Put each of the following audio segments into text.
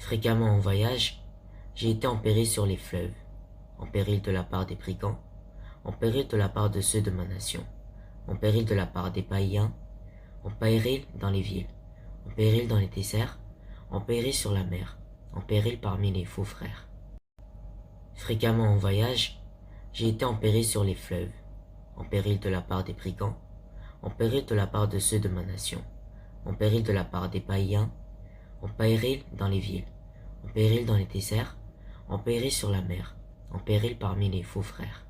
Fréquemment en voyage, j'ai été en péril sur les fleuves, en péril de la part des brigands, en péril de la part de ceux de ma nation, en péril de la part des païens, en péril dans les villes, en péril dans les déserts, en péril sur la mer, en péril parmi les faux frères. Fréquemment en voyage, j'ai été en péril sur les fleuves, en péril de la part des brigands, en péril de la part de ceux de ma nation, en péril de la part des païens, en péril dans les villes, en péril dans les déserts, en péril sur la mer, en péril parmi les faux frères.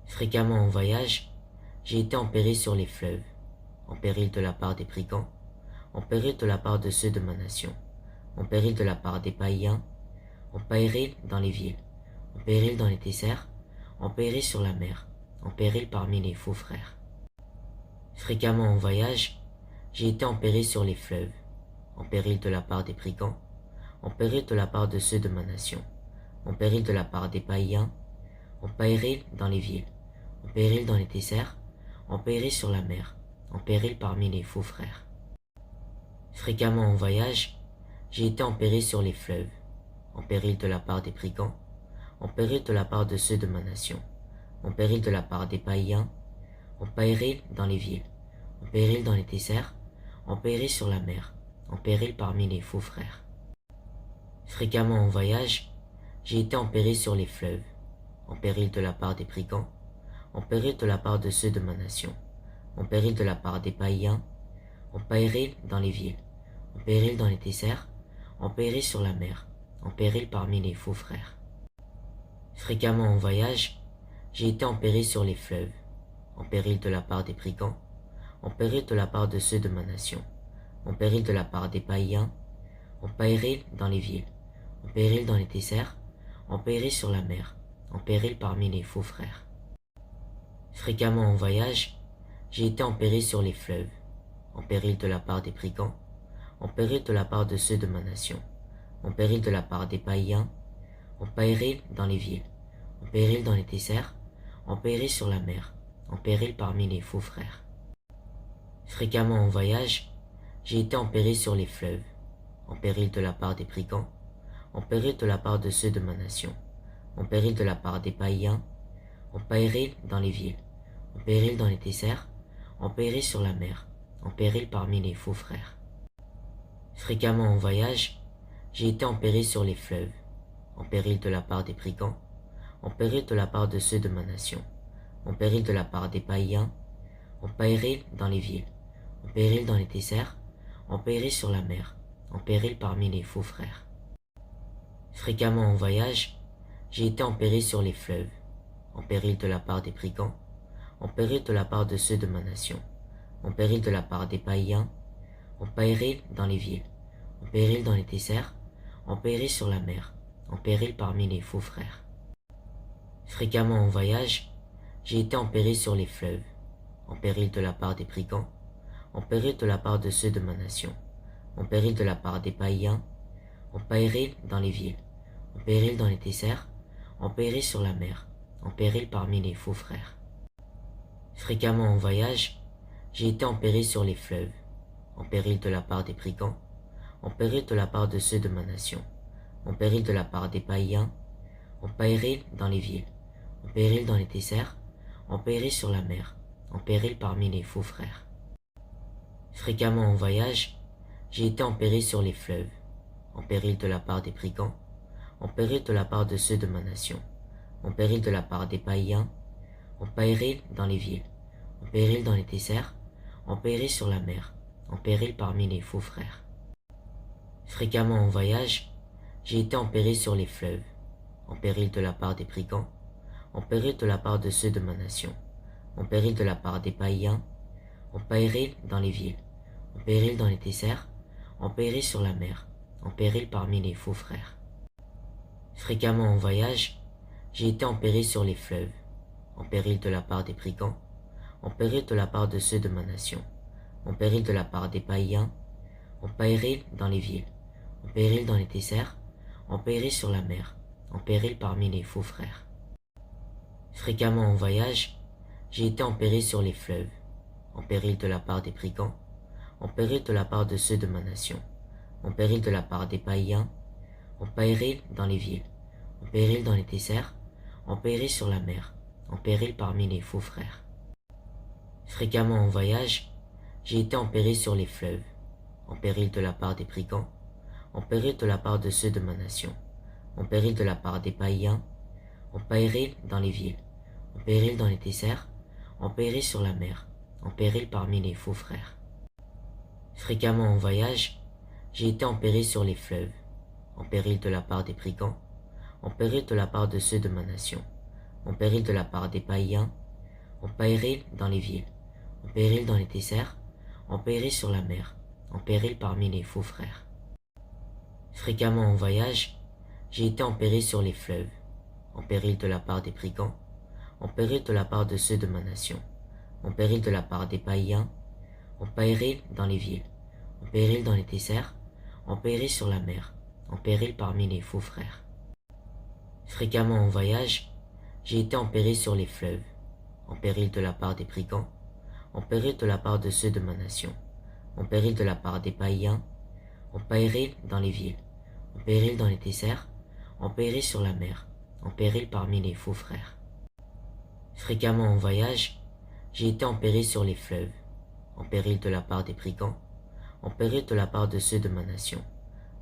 Fréquemment en voyage, j'ai été en péril sur les fleuves, en péril de la part des brigands, en péril de la part de ceux de ma nation, en péril de la part des païens, en péril dans les villes, en péril dans les déserts, en péril sur la mer, en péril parmi les faux frères. Fréquemment en voyage, j'ai été en péril sur les fleuves, en péril de la part des brigands, en péril de la part de ceux de ma nation, en péril de la part des païens, en péril dans les villes, en péril dans les déserts, en péril sur la mer, en péril parmi les faux frères. Fréquemment en voyage, j'ai été en péril sur les fleuves, en péril de la part des brigands, en péril de la part de ceux de ma nation, en péril de la part des païens, en péril dans les villes, en péril dans les déserts, en péril sur la mer, en péril parmi les faux frères. Fréquemment en voyage, j'ai été en péril sur les fleuves, en péril de la part des brigands, en péril de la part de ceux de ma nation, en péril de la part des païens, en péril dans les villes, en péril dans les déserts, en péril sur la mer, en péril parmi les faux frères. Fréquemment en voyage, j'ai été en péril sur les fleuves, en péril de la part des brigands, en péril de la part de ceux de ma nation, en péril de la part des païens, en péril dans les villes, en péril dans les déserts, en péril sur la mer, en péril parmi les faux frères. Fréquemment en voyage, j'ai été en péril sur les fleuves, en péril de la part des brigands, en péril de la part de ceux de ma nation, en péril de la part des païens, en péril dans les villes, en péril dans les déserts, en péril sur la mer, en péril parmi les faux frères. Fréquemment en voyage, j'ai été en péril sur les fleuves, en péril de la part des brigands, en péril de la part de ceux de ma nation, en péril de la part des païens, en péril dans les villes, en péril dans les déserts, en péril sur la mer, en péril parmi les faux frères. Fréquemment en voyage, j'ai été en péril sur les fleuves, en péril de la part des brigands, en péril de la part de ceux de ma nation, en péril de la part des païens, en péril dans les villes, en péril dans les déserts, en péril sur la mer, en péril parmi les faux frères. Fréquemment en voyage, j'ai été en péril sur les fleuves, en péril de la part des brigands, en péril de la part de ceux de ma nation, en péril de la part des païens, en péril dans les villes, en péril dans les déserts, en péril sur la mer, en péril parmi les faux frères. Fréquemment en voyage, j'ai été en péril sur les fleuves, en péril de la part des brigands, en péril de la part de ceux de ma nation, en péril de la part des païens, en péril dans les villes, en péril dans les déserts, en péril sur la mer, en péril parmi les faux frères. Fréquemment en voyage, j'ai été en péril sur les fleuves, en péril de la part des brigands, en péril de la part de ceux de ma nation, en péril de la part des païens, en péril dans les villes, en péril dans les déserts, en péril sur la mer, en péril parmi les faux frères. Fréquemment en voyage, j'ai été en péril sur les fleuves, en péril de la part des brigands, en péril de la part de ceux de ma nation, en péril de la part des païens, en péril dans les villes, en péril dans les déserts, en péril sur la mer, en péril parmi les faux frères. Fréquemment en voyage, j'ai été en péril sur les fleuves, en péril de la part des brigands, en péril de la part de ceux de ma nation, en péril de la part des païens, en péril dans les villes, en péril dans les déserts, en péril sur la mer, en péril parmi les faux frères. Fréquemment en voyage, j'ai été en péril sur les fleuves, en péril de la part des brigands, en péril de la part de ceux de ma nation, en péril de la part des païens, en péril dans les villes, en péril dans les déserts, en péril sur la mer, en péril parmi les faux frères. Fréquemment en voyage, j'ai été en péril sur les fleuves, en péril de la part des brigands, en péril de la part de ceux de ma nation, en péril de la part des païens, en péril dans les villes, en péril dans les desserts, en péril sur la mer, en péril parmi les faux frères. Fréquemment en voyage, j'ai été en péril sur les fleuves, en péril de la part des brigands, en péril de la part de ceux de ma nation, en péril de la part des païens, en péril dans les villes, en péril dans les desserts, en péril sur la mer, en péril parmi les faux frères. Fréquemment en voyage, j'ai été en péril sur les fleuves, en péril de la part des brigands, en péril de la part de ceux de ma nation, en péril de la part des païens, en péril dans les villes, en péril dans les desserts, en péril sur la mer, en péril parmi les faux frères. Fréquemment en voyage, j'ai été en péril sur les fleuves, en péril de la part des brigands, en péril de la part de ceux de ma nation, en péril de la part des païens, en péril dans les villes, en péril dans les desserts, en péril sur la mer, en péril parmi les faux frères. Fréquemment en voyage, j'ai été en péril sur les fleuves, en péril de la part des brigands, en péril de la part de ceux de ma nation, en péril de la part des païens, en péril dans les villes, en péril dans les desserts, en péril sur la mer, en péril parmi les faux frères. Fréquemment en voyage, j'ai été en péril sur les fleuves, en péril de la part des brigands, en péril de la part de ceux de ma nation,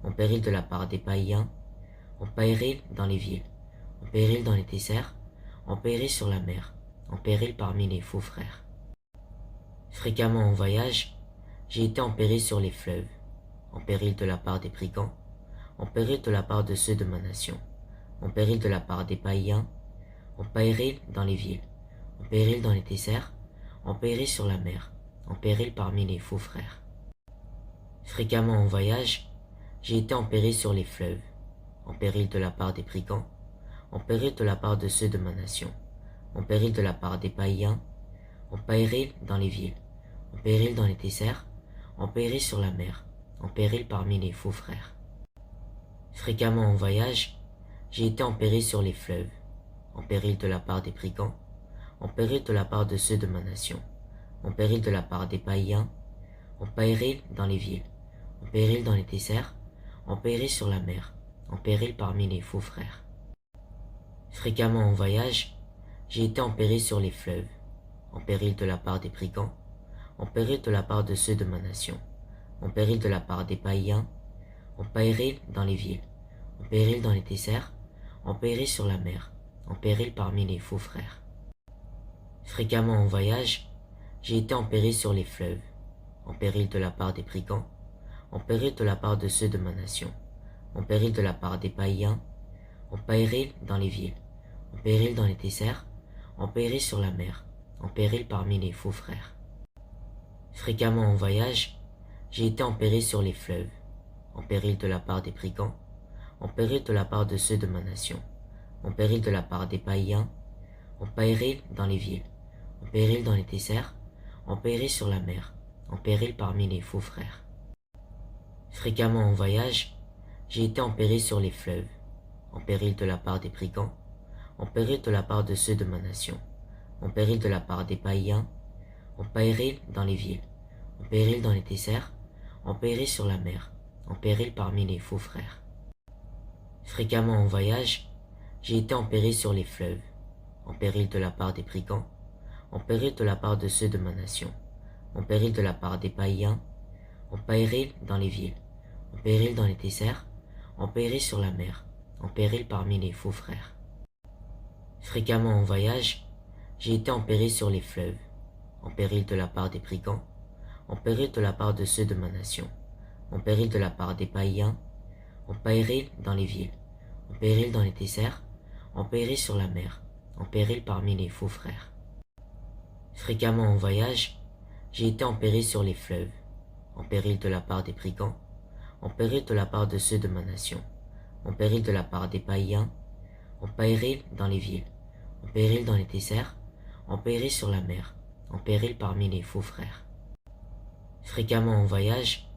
en péril de la part des païens, en péril dans les villes, en péril dans les desserts, en péril sur la mer, en péril parmi les faux frères. Fréquemment en voyage, j'ai été en péril sur les fleuves, en péril de la part des brigands, en péril de la part de ceux de ma nation, en péril de la part des païens, en péril dans les villes, en péril dans les desserts, en péril sur la mer, en péril parmi les faux frères. Fréquemment en voyage, j'ai été en péril sur les fleuves, en péril de la part des brigands, en péril de la part de ceux de ma nation, en péril de la part des païens, en péril dans les villes, en péril dans les desserts, en péril sur la mer, en péril parmi les faux frères. Fréquemment en voyage, j'ai été en péril sur les fleuves, en péril de la part des brigands, en péril de la part de ceux de ma nation, en péril de la part des païens, en péril dans les villes, en péril dans les desserts, en péril sur la mer, en péril parmi les faux frères. Fréquemment en voyage, j'ai été en péril sur les fleuves, en péril de la part des brigands, en péril de la part de ceux de ma nation, en péril de la part des païens, en péril dans les villes, en péril dans les desserts, en péril sur la mer, en péril parmi les faux frères. Fréquemment en voyage, j'ai été en péril sur les fleuves, en péril de la part des brigands, en péril de la part de ceux de ma nation, en péril de la part des païens, en péril dans les villes, en péril dans les desserts, en péril sur la mer, en péril parmi les faux frères. Fréquemment en voyage, j'ai été en péril sur les fleuves, en péril de la part des brigands, en péril de la part de ceux de ma nation, en péril de la part des païens, en péril dans les villes, en péril dans les desserts, en péril sur la mer, en péril parmi les faux frères. Fréquemment en voyage, j'ai été en péril sur les fleuves, en péril de la part des brigands, en péril de la part de ceux de ma nation, en péril de la part des païens, en péril dans les villes, en péril dans les desserts, en péril sur la mer, en péril parmi les faux frères. Fréquemment en voyage, j'ai été en péril sur les fleuves, en péril de la part des brigands, en péril de la part de ceux de ma nation, en péril de la part des païens, en péril dans les villes, en péril dans les desserts, en péril sur la mer, en péril parmi les faux frères. Fréquemment en voyage, j'ai été en péril sur les fleuves, en péril de la part des brigands, en péril de la part de ceux de ma nation, en péril de la part des païens, en péril dans les villes, en péril dans les desserts, en péril sur la mer, en péril parmi les faux frères. Fréquemment en voyage, j'ai été en péril sur les fleuves, en péril de la part des brigands, en péril de la part de ceux de ma nation, en péril de la part des païens, en péril dans les villes, en péril dans les desserts, en péril sur la mer, en péril parmi les faux frères. Fréquemment en voyage,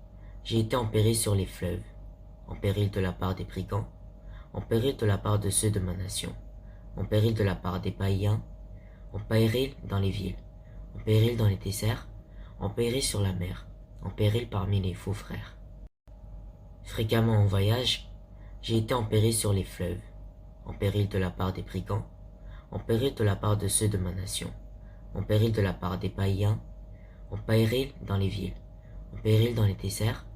j'ai été en péril sur les fleuves, en péril de la part des brigands, en péril de la part de ceux de ma nation, en péril de la part des païens, en péril dans les villes, en péril dans les desserts, en péril sur la mer, en péril parmi les faux frères. Fréquemment en voyage, j'ai été en péril sur les fleuves, en péril de la part des brigands, en péril de la part de ceux de ma nation, en péril de la part des païens, en péril dans les villes, en péril dans les déserts,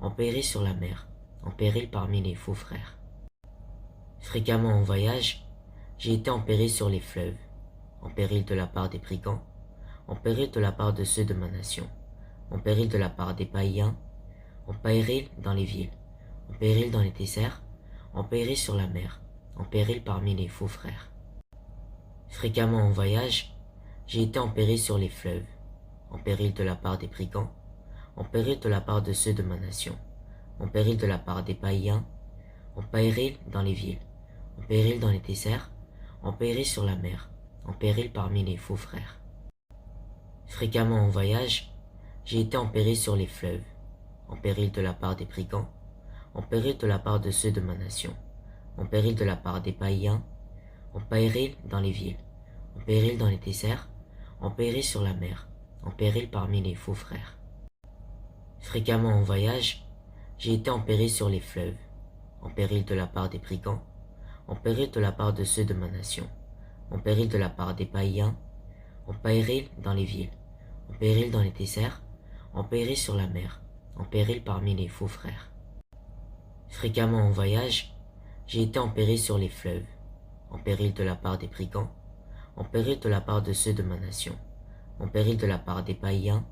en péril sur la mer, en péril parmi les faux frères. Fréquemment en voyage, j'ai été en péril sur les fleuves, en péril de la part des brigands, en péril de la part de ceux de ma nation, en péril de la part des païens, en péril dans les villes, en péril dans les déserts, en péril sur la mer, en péril parmi les faux frères. Fréquemment en voyage, j'ai été en péril sur les fleuves, en péril de la part des brigands, en péril de la part de ceux de ma nation, en péril de la part des païens, en péril dans les villes, en péril dans les déserts, en péril sur la mer, en péril parmi les faux frères. Fréquemment en voyage, j'ai été en péril sur les fleuves, en péril de la part des brigands, en péril de la part de ceux de ma nation, en péril de la part des païens, en péril dans les villes, en péril dans les déserts, en péril sur la mer, en péril parmi les faux frères. Fréquemment en voyage, j'ai été en péril sur les fleuves, en péril de la part des brigands, en péril de la part de ceux de ma nation, en péril de la part des païens, en péril dans les villes, en péril dans les déserts, en péril sur la mer, en péril parmi les faux frères. Fréquemment en voyage, j'ai été en péril sur les fleuves, en péril de la part des brigands, en péril de la part de ceux de ma nation, en péril de la part des païens,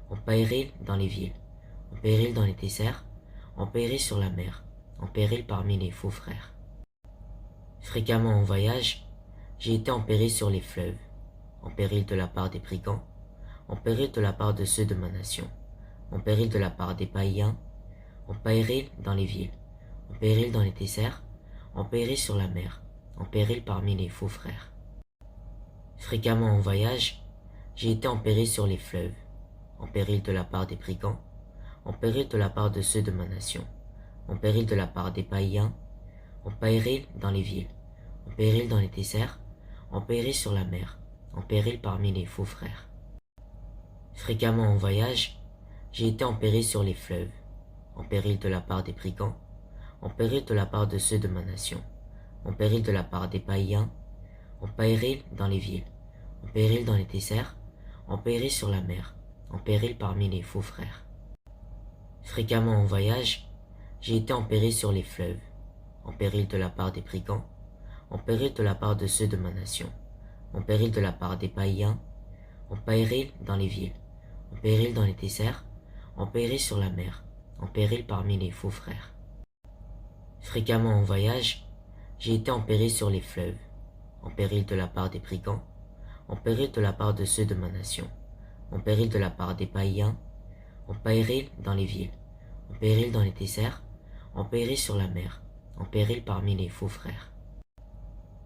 en péril dans les villes, en péril dans les déserts, en péril sur la mer, en péril parmi les faux frères. Fréquemment en voyage, j'ai été en péril sur les fleuves, en péril de la part des brigands, en péril de la part de ceux de ma nation, en péril de la part des païens, en péril dans les villes, en péril dans les déserts, en péril sur la mer, en péril parmi les faux frères. Fréquemment en voyage, j'ai été en péril sur les fleuves, en péril de la part des brigands, en péril de la part de ceux de ma nation, en péril de la part des païens, en péril dans les villes, en péril dans les déserts, en péril sur la mer, en péril parmi les faux frères. Fréquemment en voyage, j'ai été en péril sur les fleuves, en péril de la part des brigands, en péril de la part de ceux de ma nation, en péril de la part des païens, en péril dans les villes, en péril dans les déserts, en péril sur la mer, en péril parmi les faux frères. Fréquemment en voyage, j'ai été en péril sur les fleuves, en péril de la part des brigands, en péril de la part de ceux de ma nation, en péril de la part des païens, en péril dans les villes, en péril dans les déserts, en péril sur la mer, en péril parmi les faux frères. Fréquemment en voyage, j'ai été en péril sur les fleuves, en péril de la part des brigands, en péril de la part de ceux de ma nation, en péril de la part des païens, en péril dans les villes, en péril dans les déserts, en péril sur la mer, en péril parmi les faux frères.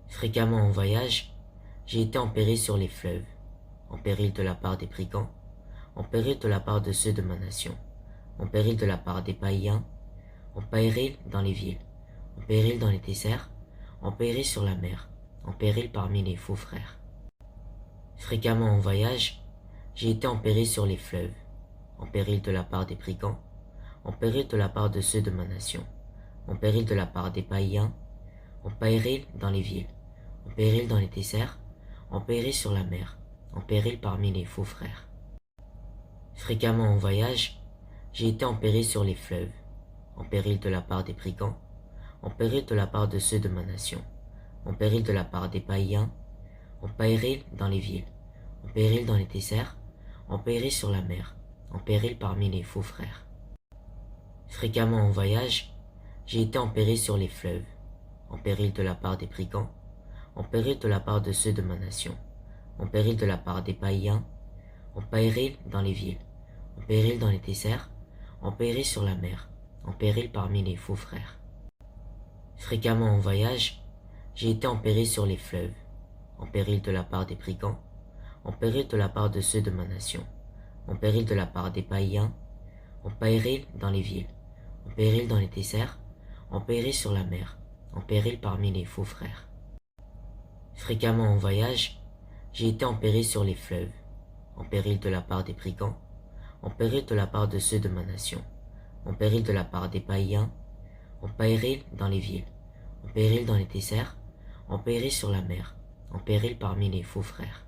Fréquemment en voyage, j'ai été en péril sur les fleuves, en péril de la part des brigands, en péril de la part de ceux de ma nation, en péril de la part des païens, en péril dans les villes, en péril dans les déserts, en péril sur la mer, en péril parmi les faux frères. Fréquemment en voyage, j'ai été en péril sur les fleuves, en péril de la part des brigands, en péril de la part de ceux de ma nation, en péril de la part des païens, en péril dans les villes, en péril dans les déserts, en péril sur la mer, en péril parmi les faux frères. Fréquemment en voyage, j'ai été en péril sur les fleuves, en péril de la part des brigands, en péril de la part de ceux de ma nation, en péril de la part des païens, en péril dans les villes, en péril dans les déserts, en péril sur la mer, en péril parmi les faux frères. Fréquemment en voyage, j'ai été en péril sur les fleuves, en péril de la part des brigands, en péril de la part de ceux de ma nation, en péril de la part des païens, en péril dans les villes, en péril dans les déserts, en péril sur la mer, en péril parmi les faux frères. Fréquemment en voyage, j'ai été en péril sur les fleuves, en péril de la part des brigands, en péril de la part de ceux de ma nation, en péril de la part des païens, en péril dans les villes, en péril dans les déserts, en péril sur la mer, en péril parmi les faux frères. Fréquemment en voyage, j'ai été en péril sur les fleuves, en péril de la part des brigands, en péril de la part de ceux de ma nation, en péril de la part des païens, en péril dans les villes, en péril dans les déserts, en péril sur la mer, en péril parmi les faux frères.